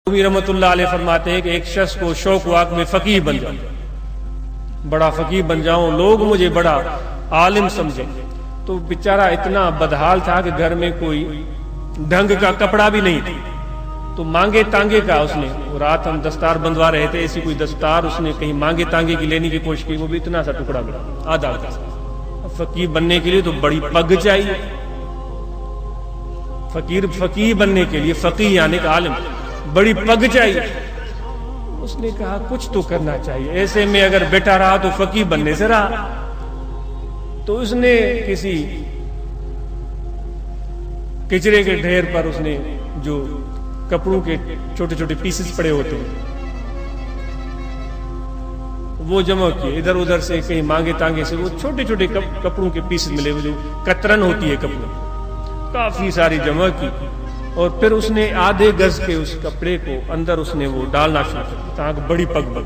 رحمۃ اللہ علیہ فرماتے ہیں کہ ایک شخص کو شوق ہوا کہ میں فقیہ بن جاؤں، بڑا فقیہ بن جاؤں، لوگ مجھے بڑا عالم سمجھیں۔ تو بیچارہ اتنا بدحال تھا کہ گھر میں کوئی ڈھنگ کا کپڑا بھی نہیں تھا، تو مانگے تانگے کا اس نے، رات ہم دستار بندوا رہے تھے، ایسی کوئی دستار اس نے کہیں مانگے تانگے کی لینے کی کوشش کی، وہ بھی اتنا سا ٹکڑا ملا، آدھا کا۔ فقیہ بننے کے لیے تو بڑی پگ چاہیے، فقیہ بننے کے لیے، فقیہ یعنی کہ عالم، بڑی پگ چاہیے۔ اس نے کہا کچھ تو کرنا چاہیے، ایسے میں اگر بیٹھا رہا تو فقیہ بننے سے رہا۔ تو اس نے کسی کچرے کے ڈھیر پر اس نے جو کپڑوں کے چھوٹے چھوٹے پیسز پڑے ہوتے ہیں وہ جمع کیے، ادھر ادھر سے کہیں مانگے تانگے سے وہ چھوٹے چھوٹے کپڑوں کے پیسز ملے، وہ جو کترن ہوتی ہے کپڑوں، کافی ساری جمع کی، اور پھر اس نے آدھے گز کے اس کپڑے کو اندر اس نے وہ ڈالنا شروع کیا تاکہ بڑی پگ بن،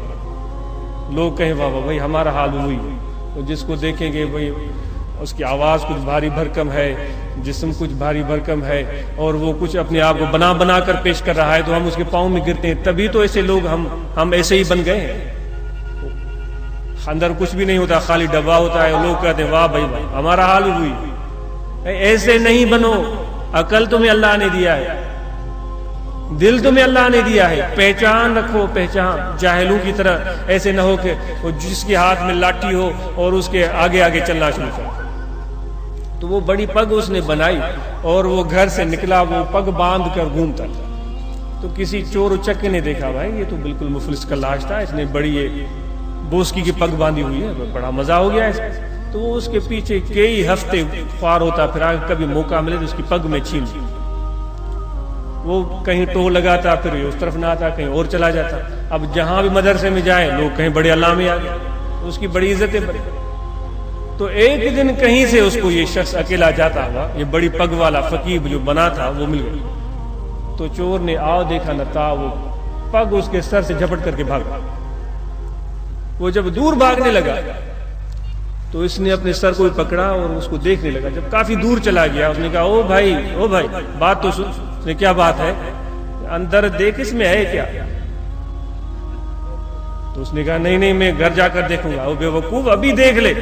لوگ کہیں واہ واہ بھائی ہمارا حال وہی ہے۔ تو جس کو دیکھیں گے بھائی اس کی آواز کچھ بھاری بھرکم ہے، جسم کچھ بھاری بھرکم ہے، اور وہ کچھ اپنے آپ کو بنا بنا کر پیش کر رہا ہے، تو ہم اس کے پاؤں میں گرتے ہیں، تبھی تو ایسے لوگ ہم ایسے ہی بن گئے ہیں۔ اندر کچھ بھی نہیں ہوتا، خالی ڈبہ ہوتا ہے، لوگ کہتے ہیں واہ بھائی ہمارا حال ہوئی۔ ایسے نہیں بنو، عقل تمہیں اللہ نے دیا ہے، دل تمہیں اللہ نے دیا ہے، پہچان رکھو، پہچان، جاہلوں کی طرح ایسے نہ ہو کہ وہ جس کے ہاتھ میں لاٹھی ہو اور اس کے آگے آگے چلنا شروع کر۔ تو وہ بڑی پگ اس نے بنائی اور وہ گھر سے نکلا، وہ پگ باندھ کر گھومتا تھا۔ تو کسی چور اچکے نے دیکھا بھائی یہ تو بالکل مفلس کا لاش تھا، اس نے بڑی یہ بوسکی کی پگ باندھی ہوئی ہے، بڑا مزہ ہو گیا اس کا۔ تو وہ اس کے پیچھے کئی ہفتے خوار ہوتا، پھر آگے کبھی موقع ملے تو اس کی پگ میں چھین لی۔ وہ کہیں ٹو لگاتا، پھر اس طرف نہ آتا، کہیں اور چلا جاتا۔ اب جہاں بھی مدرسے میں جائے لوگ کہیں بڑے علامے آ گئے، اس کی بڑی عزتیں بڑی۔ تو ایک دن کہیں سے اس کو یہ شخص اکیلا جاتا ہوا، یہ بڑی پگ والا فقیہ جو بنا تھا وہ مل گیا۔ تو چور نے آؤ دیکھا نہ تھا، وہ پگ اس کے سر سے جھپٹ کر کے بھاگا۔ وہ جب دور بھاگنے لگا تو اس نے اپنے سر کو بھی پکڑا اور اس کو دیکھنے لگا۔ جب کافی دور چلا گیا اس نے کہا او بھائی بات تو سن۔ اس نے کیا بات ہے؟ اندر دیکھ اس میں ہے کیا؟ تو اس نے کہا نہیں میں گھر جا کر دیکھوں گا۔ وہ بے وقوف ابھی دیکھ لے۔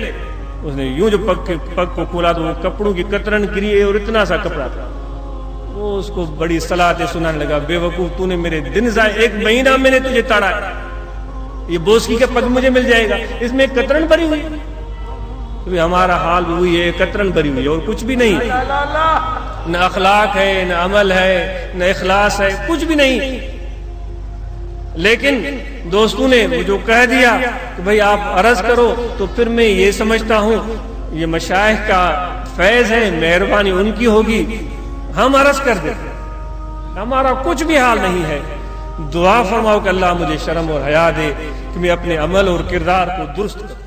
اس نے یوں جو پگ کو کھولا تو وہ کپڑوں کی کترن گری اور اتنا سا کپڑا تھا۔ وہ اس کو بڑی صلاحیں سنانے لگا، بے وقوف تو نے میرے دن ضائع، 1 مہینہ میں نے تجھے تاڑا ہے، یہ بوسکی کا پگ مجھے مل جائے گا، اس میں کترن بھری ہوئی۔ ہمارا حال بھی ہوئی ہے، کترن بھری ہوئی ہے اور کچھ بھی نہیں، نہ اخلاق ہے، نہ عمل ہے، نہ اخلاص ہے، کچھ بھی نہیں۔ لیکن دوستوں نے وہ جو کہہ دیا کہ بھئی آپ عرض کرو، تو پھر میں یہ سمجھتا ہوں یہ مشائخ کا فیض ہے، مہربانی ان کی ہوگی، ہم عرض کر دیتے، ہمارا کچھ بھی حال نہیں ہے۔ دعا فرماؤ کہ اللہ مجھے شرم اور حیا دے کہ میں اپنے عمل اور کردار کو درست کروں۔